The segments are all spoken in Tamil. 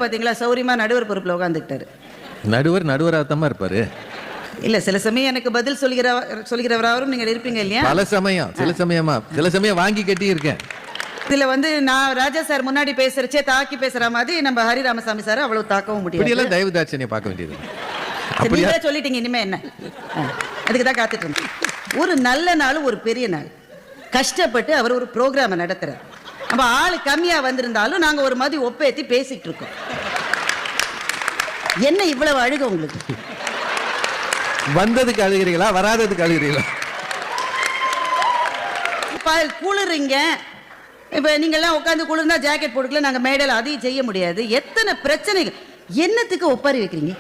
பாத்தீங்களா, சௌரியமா நடுவர் பொறுப்புல உட்காந்துக்கிட்டாரு. நடுவராகத்தாம இருப்பாரு. இல்ல, சில சமயம் எனக்கு பதில் சொல்கிறவராகவும் நீங்க இருப்பீங்க இல்லையா? பல சமயம், சில சமயம் வாங்கி கட்டி இருக்கேன். இதுல நான் ராஜா சார் முன்னாடி பேசுறச்சே தாக்கி பேசுற மாதிரி நம்ம ஹரி ராமசாமி சார் அவ்வளவு தாக்கவும் முடியாது. தயவு தாட்சணியை பார்க்க வேண்டியது. நீங்களே சொல்லிட்டீங்க, இனிமே என்ன, அதுக்கு தான் காத்துட்டு இருந்தேன். ஒரு நல்ல நாள், ஒரு பெரிய நாள், கஷ்டப்பட்டு அவர் ஒரு ப்ரோக்ராம் நடத்துறார். நம்ம ஆளு கம்மியா வந்திருந்தாலும் நாங்க ஒரு மாதிரி ஒப்பேத்தி பேசிட்டு இருக்கோம். என்ன இவ்வளவு அழுக உங்களுக்கு? வந்ததுக்கு அழுகிறீங்களா, வராததுக்கு அழுகிறீங்களா? குளிருங்க. இப்ப நீங்க எல்லாம் உட்காந்து குளிர்ந்தா ஜாக்கெட் போட்டுக்கல, நாங்க மேடையில் அதையும் செய்ய முடியாது. எத்தனை பிரச்சனைகள், என்னத்துக்கு ஒப்பாரி வைக்கிறீங்க?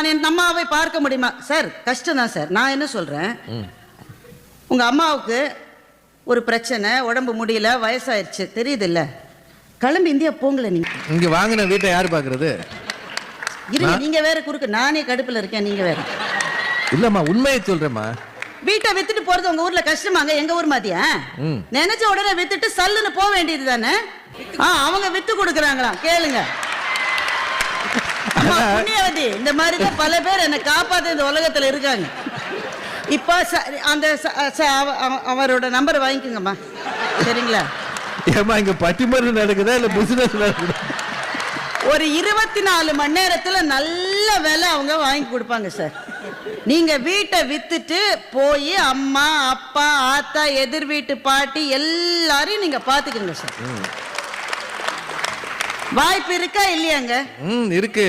என் அம்மாவை பார்க்க முடியுமா சார்? கஷ்டம் தான் சார். நான் என்ன சொல்றேன், உங்க அம்மாவுக்கு ஒரு பிரச்சனை, உடம்பு முடியல, வயசாயிருச்சு, தெரியுது இல்ல, கிளம்பி இந்தியா போங்களே. நீங்க இங்க வாங்கின வீட்டை யாரு பாக்குறது? இருங்க, நீங்க வேற குறுக்கு, நானே கடுப்புல இருக்கேன், நீங்க வேற. இல்லம்மா, உண்மையை சொல்றேம்மா. வீட்டை வித்துட்டு போறது உங்க ஊர்ல கஷ்டமாங்க? எங்க ஊர் மாதிரியா? நினைச்ச உடனே வித்துட்டு சல்லுன்னு போக வேண்டியது தானே. அவங்க வித்து கொடுக்கறாங்களாம், கேளுங்க. புண்ணியவதி, இந்த மாதிரி பல பேர் என்ன காப்பாத்த இந்த உலகத்துல இருக்காங்க. இப்ப அந்த அவரோட நம்பர் வாங்கிக்கோங்கம்மா, சரிங்களா? ஏமா இங்க பட்டிமன்றம் நடக்குதா இல்ல பிசினஸ் நடக்குதா? ஒரு 24 மணி நேரத்துல நல்ல வேலை அவங்க வாங்கி கொடுப்பாங்க சார். நீங்க வீட்டை வித்துட்டு போய் அம்மா, அப்பா, ஆத்தா, எதிர் வீட்டு பாட்டி எல்லாரையும் நீங்க பாத்துக்கங்க சார். வாய்ப்பு இருக்கா இல்லையாங்க? இருக்கு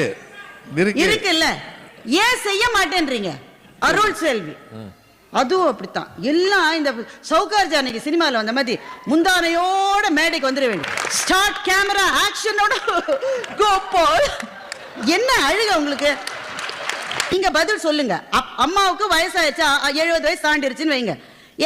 இருக்குல்ல. ஏன் செய்ய மாட்டேன்றீங்க? அருள் செல்வி அதுவும் அப்படித்தான். எல்லாம் இந்த சௌகார் ஜானகி சினிமாவில் வந்த மாதிரி முந்தானையோட மேடைக்கு வந்துட வேண்டும். ஸ்டார்ட் கேமரா ஆக்ஷனோட கோபால். என்ன அழுக உங்களுக்கு? நீங்க பதில் சொல்லுங்க. அம்மாவுக்கு வயசாயிடுச்சா, 70 வயசு தாண்டிருச்சுன்னு வைங்க,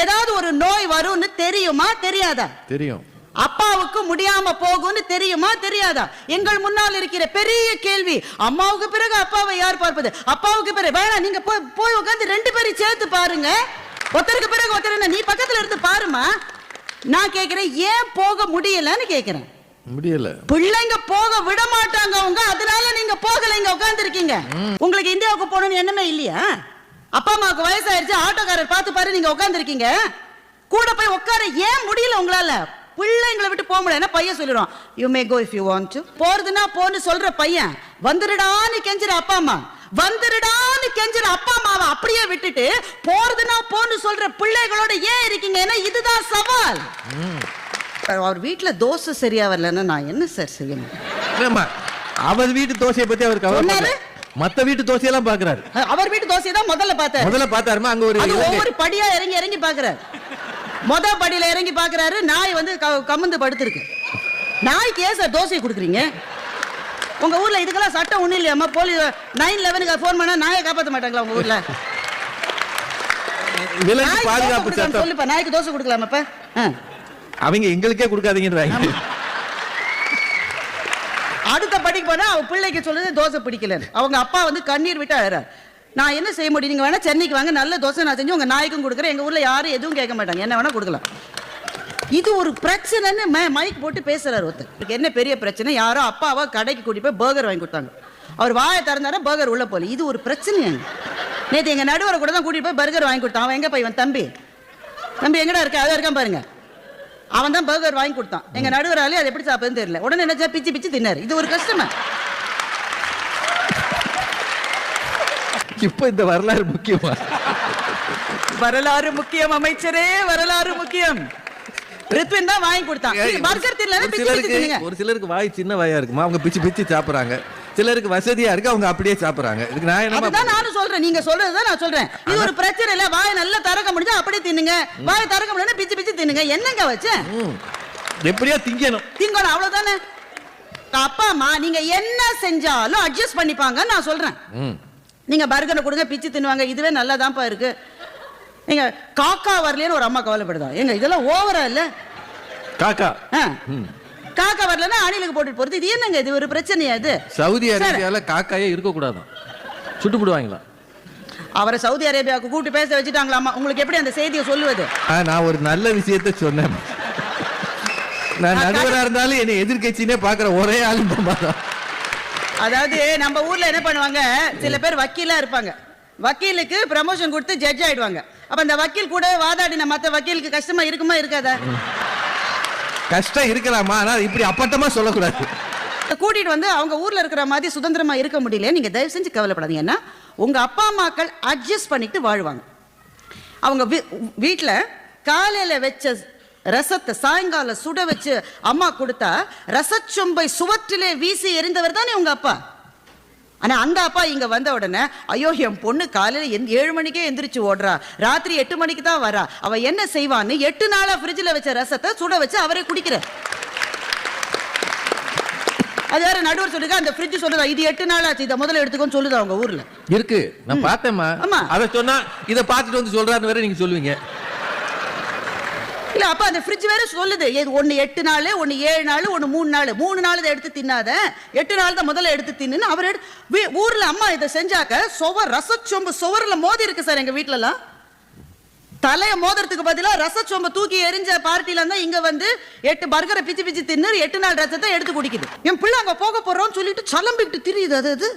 ஏதாவது ஒரு நோய் வரும்னு தெரியுமா தெரியாதா? தெரியும். அப்பாவுக்கு முடியாம போகும்னு தெரியுமா தெரியாதா? எங்கள் முன்னால் இருக்கிற பெரிய கேள்வி, அம்மாவுக்கு பிறகு அப்பாவை யார் பார்ப்பது? அப்பாவுக்கு பிறகு வேணாம், நீங்க போய் உட்காந்து 2 பேரும் சேர்த்து பாருங்க. ஒருத்தருக்கு பிறகு ஒருத்தர், நீ பக்கத்துல இருந்து பாருமா. நான் கேக்குறேன், ஏன் போக முடியலன்னு கேக்குறேன். முடியல. பிள்ளைங்க போக விட மாட்டாங்க அவங்க, அதனால நீங்க போகல, இங்க உட்கார்ந்து இருக்கீங்க. உங்களுக்கு இந்தியாவுக்கு போகணும்னு எண்ணமே இல்லையா? அப்பா அம்மாவுக்கு வயசாயிருச்சு, ஆட்டோக்காரர் பார்த்து பாரு, நீங்க உட்கார்ந்து இருக்கீங்க. கூட போய் உட்கார ஏன் முடியல உங்களால? பிள்ளைங்களை விட்டு போக முடியாது. பையன் சொல்லிடுவான், you may go if you want to. போறதுன்னா போன்னு சொல்ற பையன், வந்துருடான்னு கெஞ்சிற அப்பா அம்மா, வந்துருடான்னு கெஞ்சிற அப்பா அம்மாவை அப்படியே விட்டுட்டு போறதுன்னா போன்னு சொல்ற பிள்ளைகளோட ஏன் இருக்கீங்க? ஏன்னா இதுதான் சவால். அவர் வீட்டுல தோசை சரியா வரலன்னா நான் என்ன சார் செய்யணும்? அவர் வீட்டு தோசையை பத்தி அவர் கவலை, மத்த வீட்டு தோசையெல்லாம் பாக்குறாரு. அவர் வீட்டு தோசையை தான் முதல்ல பார்த்தாருமா. அங்க ஒவ்வொரு படியா இறங்கி பாக்குறாரு. படியில இறங்கி பாக்குறாரு. நாய் கமுந்து படுத்திருக்கு. நாய்க்கு ஏன் சார் தோசையை கொடுக்குறீங்க? உங்க ஊர்ல இதுக்கெல்லாம் சட்டம் ஒண்ணு இல்லையாமா? போலீஸ் 911 போன் பண்ணா நாயை காப்பாற்ற மாட்டாங்களா உங்க ஊர்ல? பாதுகாப்பு சட்டம் சொல்லுப்பா, நாய்க்கு தோசை கொடுக்கலாமாப்பா? அவங்க எங்களுக்கே கொடுக்காதீங்கன்றாங்க. அடுத்த படிக்கு போனா அவ பிள்ளைக்கு சொல்லுது தோசை பிடிக்கல. அவங்க அப்பா கண்ணீர் விட்டு அழறார். நான் என்ன செய்ய முடியும்? நீங்க வேணா சென்னைக்கு வாங்க, நல்ல தோசை நான் செஞ்சு உங்க நாய்க்கும் கொடுக்குறேன். எங்க ஊர்ல யாரும் எதுவும் கேட்க மாட்டாங்க, என்ன வேணா கொடுக்கலாம். இது ஒரு பிரச்சனைன்னு மைக் போட்டு பேசுறாரு ஒருத்தர். என்ன பெரிய பிரச்சனை? யாரோ அப்பாவா கடைக்கு கூட்டி போய் பர்கர் வாங்கி கொடுத்தாங்க. அவர் வாயை திறந்தாரா பர்கர் உள்ள போல. இது ஒரு பிரச்சனையாங்க. நேற்று எங்க நடுவரை கூட தான் கூட்டிட்டு போய் பர்கர் வாங்கி கொடுத்தான். அவன் எங்க போய் தம்பி எங்கடா இருக்க? அதான் இருக்கான் பாருங்க. அவன் தான் பர்கர் வாங்கி கொடுத்தான். எங்க நடுவராலே அது எப்படி சாப்பிடுன்னு தெரியல. உடனே என்ன பிச்சு தின்னாரு. இது ஒரு கஷ்டமா? இப்ப இந்த வரலாறு முக்கியமா? வரலாறு முக்கியம் அமைச்சரே, வரலாறு முக்கியம். ரித்வின் தான் வாங்கி கொடுத்தான். பர்கர் தின்னல. ஒரு சிலருக்கு வாய் சின்ன வாயா இருக்குமா, அவங்க பிச்சு சாப்பிடுறாங்க. சிலருக்கு வசதியா இருக்கு, அவங்க அப்படியே சாப்பிடுறாங்க. இதுக்கு நான் என்ன நானும் சொல்றேன், நீங்க சொல்றதுதான் நான் சொல்றேன். இது ஒரு பிரச்சனை இல்ல. வாய் நல்லா திறக்க முடிஞ்சா அப்படியே தின்னுங்க, வாய் திறக்க முடியல பிச்சு தின்னுங்க. என்னங்க வச்சு எப்படியா திங்கணும் அவ்வளவுதானே. அப்பா அம்மா நீங்க என்ன செஞ்சாலும் அட்ஜஸ்ட் பண்ணிப்பாங்க நான் சொல்றேன். நீங்க பர்கரை கொடுங்க, பிச்சு தின்னுவாங்க. இதுவே நல்லாதான்ப்பா இருக்கு. நீங்க காக்கா வரலன்னு ஒரு அம்மா கவலைப்படுதா? எங்க இதெல்லாம் ஓவரா இல்ல? காக்கா வரலன்னா அணிலுக்கு போட்டு போறது, இது என்னங்க? இது ஒரு பிரச்சனையா? இது சவுதி அரேபியால காக்காயே இருக்க கூடாதான், சுட்டு போடுவாங்களா? அவரை சவுதி அரேபியாவுக்கு கூப்பிட்டு பேச வச்சுட்டாங்களாமா. உங்களுக்கு எப்படி அந்த செய்தியை சொல்லுவது? நான் ஒரு நல்ல விஷயத்தை சொன்னேன். நான் நடுவரா இருந்தாலும் என்னை எதிர்கட்சினே பாக்குற ஒரே ஆள் அதாவது நம்ம ஊர்ல என்ன பண்ணுவாங்க, சில பேர் வக்கீலா இருப்பாங்க. வக்கீலுக்கு ப்ரமோஷன் கொடுத்து ஜட்ஜ் ஆயிடுவாங்க. அப்ப அந்த வக்கீல் கூட வாதாடின மத்த வக்கீலுக்கு கஷ்டமா இருக்குமா இருக்காதா? கஷ்டம் இருக்கலாமா, ஆனா இப்படி அப்பட்டமா சொல்லக்கூடாது. கூட்டிட்டு வந்து அவங்க ஊர்ல இருக்கிற மாதிரி சுதந்திரமா இருக்க முடியல. நீங்க தயவு செஞ்சு கவலைப்படாதீங்க. ஏன்னா உங்க அப்பா அம்மாக்கள் அட்ஜஸ்ட் பண்ணிட்டு வாழ்வாங்க. அவங்க வீட்டுல காலையில வச்ச ரசத்தை சாயங்காலம் சுட வச்சு அம்மா கொடுத்தா ரசச்சொம்பை சுவற்றிலே வீசி எறிந்தவர் தானே உங்க அப்பா. ஆனா அந்த அப்பா இங்க வந்த உடனே, ஐயோ என் பொண்ணு காலையில 7 மணிக்கே எந்திரிச்சு ஓடுறா, ராத்திரி 8 மணிக்கு தான் வரா, அவ என்ன செய்வான்னு 8 நாளா ஃப்ரிட்ஜில் வச்ச ரசத்தை சுட வச்சு அவரே குடிக்கிறார். அது வேற நடுவர் சொல்லுங்க, அந்த ஃப்ரிட்ஜ் சொல்லுதா இது 8 நாள் ஆச்சு, இதை முதல்ல எடுத்துக்கோன்னு சொல்லுதா அவங்க ஊர்ல. இருக்கு, நான் பார்த்தேம்மா. அதை சொன்னா இதை பார்த்துட்டு வந்து சொல்றான்னு வேற நீங்க சொல்லுவீங்க. இல்ல அப்ப அந்த ஃப்ரிட்ஜ் வேற சொல்லுது, ஒன்னு 8 நாள், ஒன்னு 7 நாள், ஒன்னு 3 நாள். 3 நாள் எடுத்து தின்னாத, 8 நாள் தான் முதல்ல எடுத்து தின்னு அவர் ஊர்ல அம்மா இதை செஞ்சாக்க ரசச்சொம்பு சுவர்ல மோதி இருக்கு சார். எங்க வீட்டுல எல்லாம் தலைய மோதிரத்துக்கு பதிலா ரசச்சொம்ப தூக்கி எரிஞ்ச பார்ட்டில இருந்தா இங்க வந்து 8 பர்கரை பிச்சு பிச்சு தின்னு 8 நாள் ரசத்தை எடுத்து குடிக்குது. என் பிள்ளை அங்க போக போறோம்னு சொல்லிட்டு சலம்பிட்டு திரியுது. அது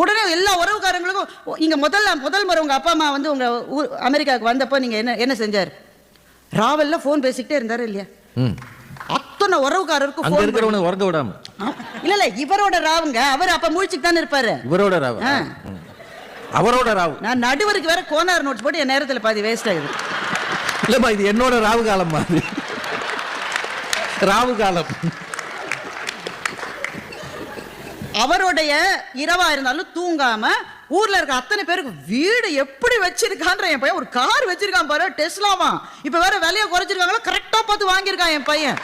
உடனே எல்லா உறவுக்காரங்களுக்கும் இங்க முதல் முறை உங்க அப்பா அம்மா வந்து உங்க அமெரிக்காவுக்கு வந்தப்போ நீங்க என்ன செஞ்சாரு? ராவல்ல போன் பேசிக்கிட்டே இருந்தாரு இல்லையா? அத்தனை உறவுக்காரருக்கும் அங்க இருக்கிறவன உறங்க விடாம. இல்ல இவரோட ராவுங்க, அவர் அப்ப முழிச்சுட்டு தானே இருப்பாரு. இவரோட ராவு, அவரோட ராவு. நான் நடுவருக்கு வேற கோனார் நோட்ஸ் போட்டு என் நேரத்துல பாதி வேஸ்ட் ஆகுது. இல்லம்மா இது என்னோட ராவு காலம் மாதிரி. ராவு காலம் அவருடைய இரவா இருந்தாலும் தூங்காம ஊர்ல இருக்க அத்தனை பேருக்கு வீடு எப்படி வச்சிருக்கான்ற என் பையன் ஒரு கார் வச்சிருக்கான் பாரு, டெஸ்லாமா. இப்ப வேற விலையை குறைச்சிருக்காங்களா, கரெக்டா பார்த்து வாங்கியிருக்கான் என் பையன்.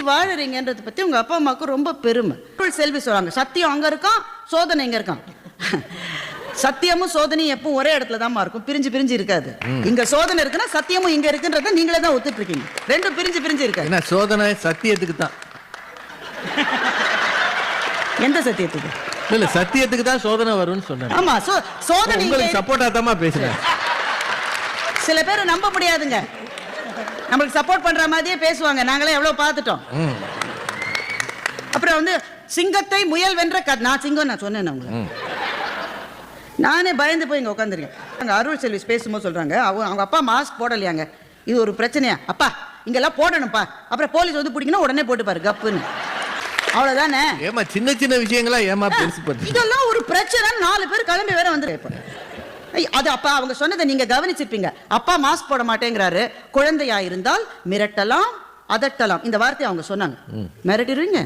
வாழறீங்கன்றத பத்தி உங்க அப்பா அம்மாவுக்கு ரொம்ப பெருமை. செல்வி சொல்றாங்க, சத்தியம் அங்க இருக்கான், சோதனை இங்க இருக்கான். சத்தியமும் சோதனையும் எப்பவும் ஒரே இடத்துல தான் இருக்கும், பிரிஞ்சு பிரிஞ்சு இருக்காது. இங்க சோதனை இருக்குன்னா சத்தியமும் இங்க இருக்குன்றத நீங்களே தான் ஒத்துட்டு இருக்கீங்க. ரெண்டும் பிரிஞ்சு பிரிஞ்சு இருக்காது. என்ன சோதனை? சத்தியத்துக்கு தான். எந்த சத்தியத்துக்கு? இல்ல சத்தியத்துக்கு தான் சோதனை வரும்னு சொன்னேன். ஆமா, சோதனை உங்களுக்கு சப்போர்ட்டா தான் பேசுறேன். சில பேர் நம்ப முடியாதுங்க, நம்மளுக்கு சப்போர்ட் பண்ற மாதிரியே பேசுவாங்க. நாங்களே எவ்வளவு பார்த்துட்டோம். அப்புறம் வந்து சிங்கத்தை முயல் வென்ற நான் சிங்கம் நான் சொன்னேன் உங்களுக்கு. நானே பயந்து போய் இங்க உட்காந்துருக்கேன். அங்க அருள் செல்வி பேசும்போது சொல்றாங்க, அவங்க அப்பா மாஸ்க் போடலையாங்க, இது ஒரு பிரச்சனையா? அப்பா இங்கெல்லாம் போடணும்ப்பா, அப்புறம் போலீஸ் வந்து பிடிக்கணும் உடனே போட்டு பாரு கப்புன்னு. அவ்வளவுதானே. ஏமா சின்ன சின்ன விஷயங்களா ஏமா பெருசு பண்ணி இதெல்லாம் ஒரு பிரச்சனை. 4 பேர் கிளம்பி வேற வந்து அது அப்பா அவங்க சொன்னதை நீங்க கவனிச்சிருப்பீங்க. அப்பா மாஸ்க் போட மாட்டேங்கிறாரு, குழந்தையா இருந்தால் மிரட்டலாம் அதட்டலாம், இந்த வார்த்தையை அவங்க சொன்னாங்க. மிரட்டிடுவீங்க,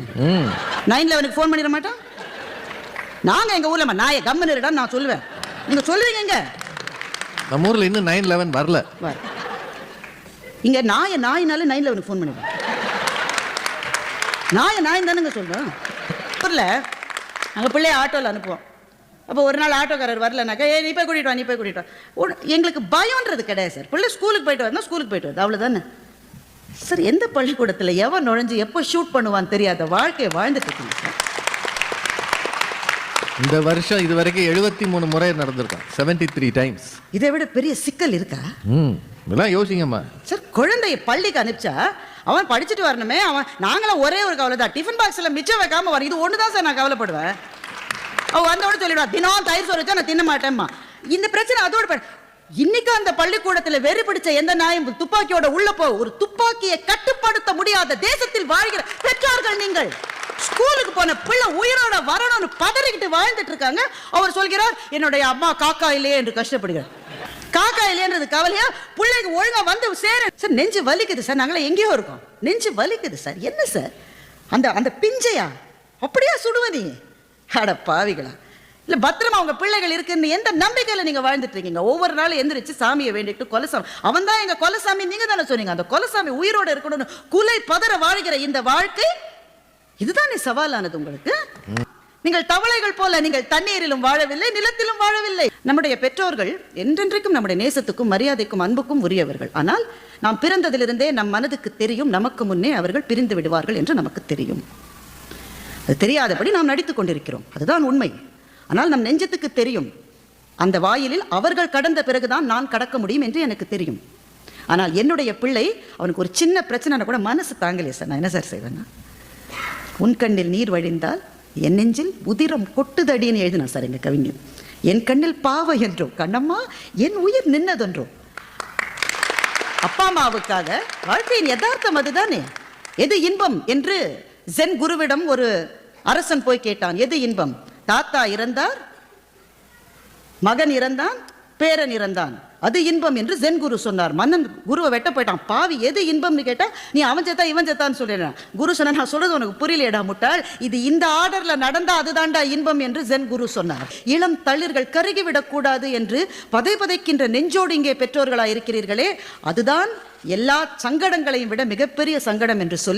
911 போன் பண்ணிட மாட்டான். நாங்க எங்க ஊர்ல நாயை கம்மன் இருடா நான் சொல்லுவேன், நீங்க சொல்லுவீங்க. நம்ம ஊர்ல இன்னும் 911 வரல. இங்க நாயினால 911 போன் பண்ணிடுவேன். நாய் தானுங்க சொல்றோம். ஊர்ல அங்க பிள்ளைய ஆட்டோல அனுப்புவோம். அப்போ ஒரு நாள் ஆட்டோக்காரர் வரலனாக்கா, நீ போய் கூட்டிட்டு வா. எங்களுக்கு பயம்ன்றது கிடையாது சார். பிள்ளை ஸ்கூலுக்கு போயிட்டு வரணும், ஸ்கூலுக்கு போயிட்டு வருது, அவ்வளவுதானே சார். எந்த பள்ளிக்கூடத்துல எவன் நுழைஞ்சு எப்போ ஷூட் பண்ணுவான்னு தெரியாத வாழ்க்கையை வாழ்ந்துட்டு இருக்கீங்க சார். இந்த வருஷம் இது வரைக்கும் 73 முறை நடந்திருக்கான், 73 டைம்ஸ். இதை விட பெரிய சிக்கல் இருக்கா? இதெல்லாம் யோசிங்கம்மா சார். குழந்தைய பள்ளிக்கு அனுப்பிச்சா அவன் படிச்சுட்டு வரணுமே. நாங்களும் ஒரே ஒரு கவலை தான், டிஃபன் பாக்ஸ்ல மிச்சம் வைக்காம வரும். இது ஒண்ணுதான் சார் நான் கவலைப்படுவேன். அவன் வந்தோட சொல்லிடுவா, தினம் தயிர் சோறு வச்சா நான் தின்ன மாட்டேன்மா. இந்த பிரச்சனை அதோட இன்னைக்கு அந்த பள்ளிக்கூடத்துல வெறி பிடிச்ச எந்த நாயும் துப்பாக்கியோட உள்ள போ. ஒரு துப்பாக்கியை கட்டுப்படுத்த முடியாத தேசத்தில் வாழ்கிற பெற்றோர்கள் நீங்கள். ஸ்கூலுக்கு போன பிள்ளை உயிரோட வரணும்னு பதறிக்கிட்டு வாழ்ந்துட்டு இருக்காங்க. அவர் சொல்கிறார், என்னுடைய அம்மா காக்கா இல்லையே என்று கஷ்டப்படுகிறார். காக்கா இல்லையன்றது கவலையா? பிள்ளைக்கு ஒழுங்கா வந்து சேர சார். நெஞ்சு வலிக்குது சார், நாங்களே எங்கேயோ இருக்கோம், நெஞ்சு வலிக்குது சார். என்ன சார் அந்த பிஞ்சையா அப்படியா சுடுவனி? அட பாவிகளா. இல்ல பத்திரமா உங்க பிள்ளைகள் இருக்குன்னு எந்த நம்பிக்கையில நீங்க வாழ்ந்துட்டு இருக்கீங்க? ஒவ்வொரு நாளும் எந்திரிச்சு சாமியை வேண்டிட்டு கொலசாமி, அவன் தான் எங்க கொலசாமி நீங்க தானே சொன்னீங்க. அந்த கொலசாமி உயிரோட இருக்கணும்னு குலை பதற வாழ்கிற இந்த வாழ்க்கை இதுதானே சவாலானது உங்களுக்கு. நீங்கள் தவளைகள் போல நீங்கள் தண்ணீரிலும் வாழவில்லை, நிலத்திலும் வாழவில்லை. நம்முடைய பெற்றோர்கள் என்றென்றைக்கும் நம்முடைய நேசத்துக்கும் மரியாதைக்கும் அன்புக்கும் உரியவர்கள். ஆனால் நாம் பிறந்ததிலிருந்தே நம் மனதுக்கு தெரியும், நமக்கு முன்னே அவர்கள் பிரிந்து விடுவார்கள் என்று நமக்கு தெரியும். அது தெரியாதபடி நாம் நடித்துக் கொண்டிருக்கிறோம், அதுதான் உண்மை. ஆனால் நம் நெஞ்சத்துக்கு தெரியும், அந்த வாயிலில் அவர்கள் கடந்த பிறகுதான் நான் கடக்க முடியும் என்று எனக்கு தெரியும். ஆனால் என்னுடைய பிள்ளை, அவனுக்கு ஒரு சின்ன பிரச்சனை கூட மனசு தாங்கலையே சார், நான் என்ன சார் செய்வேன்னா, உன் கண்ணில் நீர் வழிந்தால் என் நெஞ்சில் உதிரம் கொட்டுதடின்னு எழுதினா சார் எங்க கவிஞர். என் கண்ணில் பாவை என்றோ, கண்ணம்மா என் உயிர் நின்னதென்றோ. அப்பா அம்மாவுக்காக வாழ்க்கையின் யதார்த்தம் அதுதானே. எது இன்பம் என்று ஜென் குருவிடம் ஒரு அரசன் போய் கேட்டான். எது இன்பம்? தாத்தா இறந்தார், மகன் இறந்தான், பேரன் இறந்தான், அது இன்பம் என்று ஜென் குரு சொன்னார். மன்னன் குருவை வெட்ட போயிட்டான். பாவி, எது இன்பம்னு கேட்டா நீ அவன் செத்தா இவன் செத்தான்னு சொல்லிடுறான். குரு சொன்ன, நான் சொல்றது உனக்கு புரியலையடா முட்டாள், இது இந்த ஆர்டர்ல நடந்தா அதுதான்டா இன்பம் என்று ஜென் குரு சொன்னார். இளம் தளிர்கள் கருகிவிடக் கூடாது என்று பதைக்கின்ற நெஞ்சோடு இங்கே பெற்றோர்களா இருக்கிறீர்களே, அதுதான் எல்லா சங்கடங்களையும் விட மிகப்பெரிய சங்கடம் என்று சொல்லி